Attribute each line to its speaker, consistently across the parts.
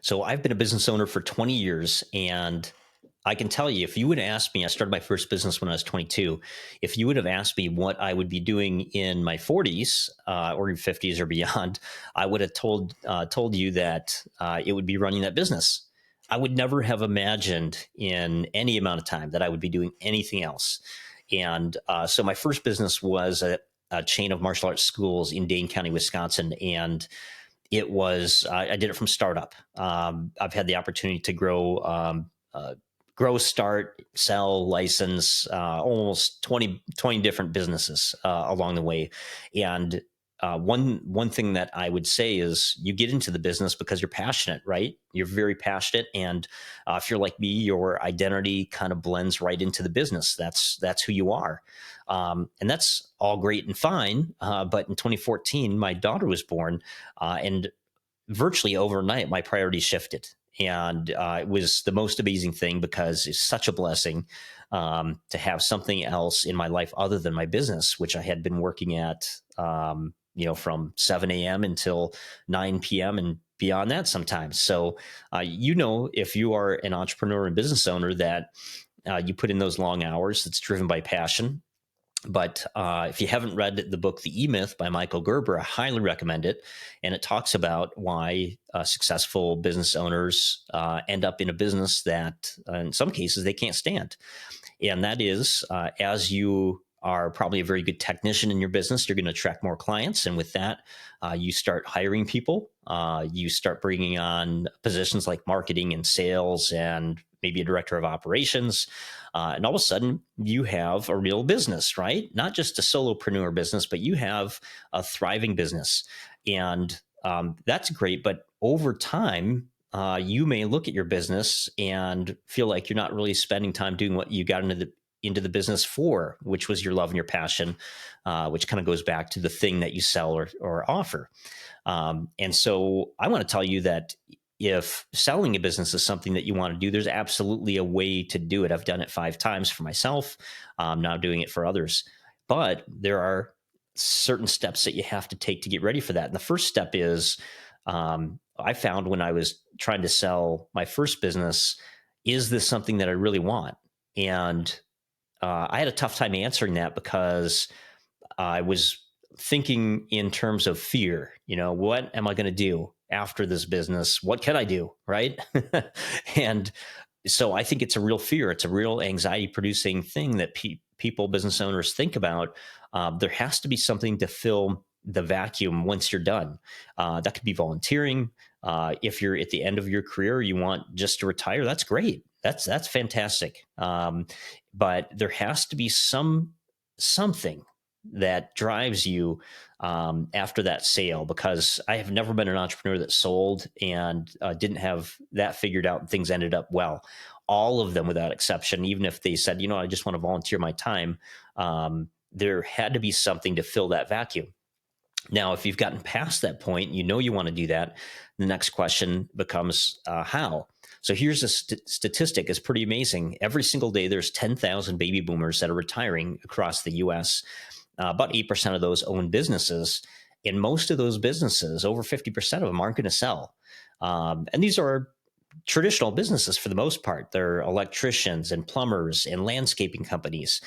Speaker 1: So I've been a business owner for 20 years, and I can tell you, if you would have asked me, I started my first business when I was 22. If you would have asked me what I would be doing in my 40s or 50s or beyond, I would have told you that it would be running that business. I would never have imagined in any amount of time that I would be doing anything else. And so my first business was a chain of martial arts schools in Dane County, Wisconsin, and it was I did it from startup. I've had the opportunity to grow, start, sell, license, almost 20 different businesses along the way. And one thing that I would say is you get into the business because you're passionate, right? You're very passionate, and if you're like me, your identity kind of blends right into the business. That's who you are, and that's all great and fine. But in 2014, my daughter was born, and virtually overnight, my priorities shifted. And it was the most amazing thing because it's such a blessing to have something else in my life other than my business, which I had been working at, from 7 a.m. until 9 p.m. and beyond that sometimes. So, if you are an entrepreneur and business owner, that you put in those long hours, it's driven by passion. But if you haven't read the book, The E-Myth by Michael Gerber, I highly recommend it. And it talks about why successful business owners end up in a business that in some cases they can't stand. And that is, as you are probably a very good technician in your business, you're going to attract more clients. And with that, you start hiring people. You start bringing on positions like marketing and sales and maybe a director of operations. And all of a sudden, you have a real business, right? Not just a solopreneur business, but you have a thriving business. And that's great. But over time, you may look at your business and feel like you're not really spending time doing what you got into the business for, which was your love and your passion, which kind of goes back to the thing that you sell or offer. And so I want to tell you that if selling a business is something that you want to do, there's absolutely a way to do it. I've done it 5 times for myself. Now doing it for others. But there are certain steps that you have to take to get ready for that. And the first step is I found when I was trying to sell my first business, is this something that I really want? And I had a tough time answering that because I was thinking in terms of fear. What am I going to do after this business? What can I do? Right. And so I think it's a real fear. It's a real anxiety producing thing that people, business owners think about. There has to be something to fill the vacuum once you're done. That could be volunteering. If you're at the end of your career, you want just to retire, that's great. That's fantastic. But there has to be something that drives you after that sale, because I have never been an entrepreneur that sold and didn't have that figured out and things ended up well. All of them without exception, even if they said, I just want to volunteer my time, there had to be something to fill that vacuum. Now, if you've gotten past that point, you want to do that. The next question becomes how? So here's a statistic. It's pretty amazing. Every single day, there's 10,000 baby boomers that are retiring across the U.S. About 8% of those own businesses. And most of those businesses, over 50% of them, aren't going to sell. And these are traditional businesses for the most part. They're electricians and plumbers and landscaping companies.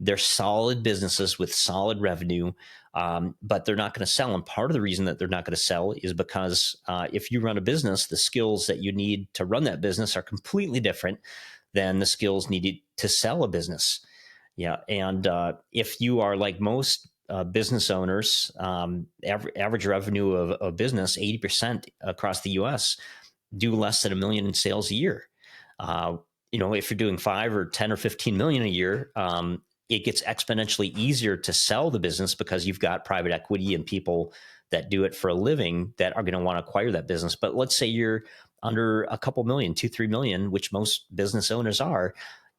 Speaker 1: They're solid businesses with solid revenue, but they're not going to sell. And part of the reason that they're not going to sell is because if you run a business, the skills that you need to run that business are completely different than the skills needed to sell a business. Yeah. And if you are like most business owners, average revenue of a business, 80% across the US do less than $1 million in sales a year. If you're doing 5 or 10 or 15 million a year, it gets exponentially easier to sell the business because you've got private equity and people that do it for a living that are going to want to acquire that business. But let's say you're under a couple million, 2-3 million, which most business owners are,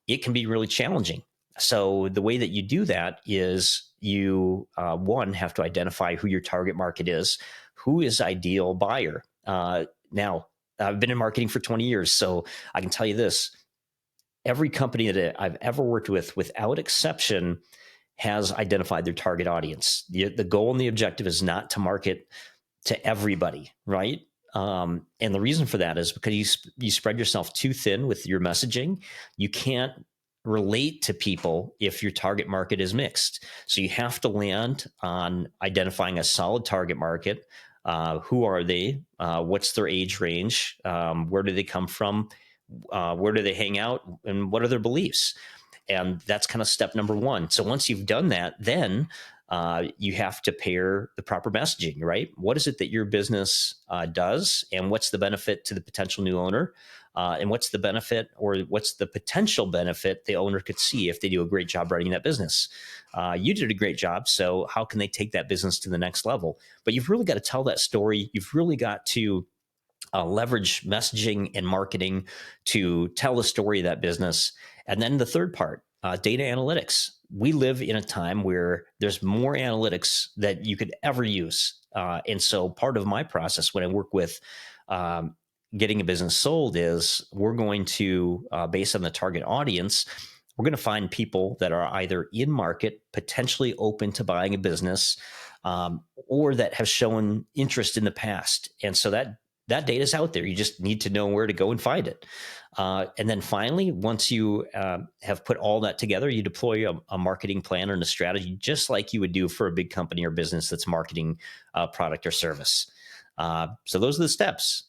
Speaker 1: it can be really challenging. So the way that you do that is you, one, have to identify who your target market is, who is ideal buyer. Now, I've been in marketing for 20 years, so I can tell you this. Every company that I've ever worked with, without exception, has identified their target audience. The goal and the objective is not to market to everybody, right? And the reason for that is because you spread yourself too thin with your messaging. You can't relate to people if your target market is mixed. So you have to land on identifying a solid target market. Who are they? What's their age range? Where do they come from? Where do they hang out? And what are their beliefs? And that's kind of step number one. So once you've done that, then you have to pair the proper messaging, right? What is it that your business does, and what's the benefit to the potential new owner? And what's the benefit, or what's the potential benefit the owner could see if they do a great job running that business? You did a great job, so how can they take that business to the next level? But you've really got to tell that story. You've really got to leverage messaging and marketing to tell the story of that business. And then the third part, data analytics. We live in a time where there's more analytics that you could ever use. And so part of my process when I work with getting a business sold is we're going to, based on the target audience, we're going to find people that are either in market, potentially open to buying a business, or that have shown interest in the past. And so that data is out there. You just need to know where to go and find it. And then finally, once you have put all that together, you deploy a marketing plan and a strategy, just like you would do for a big company or business that's marketing a product or service. So those are the steps.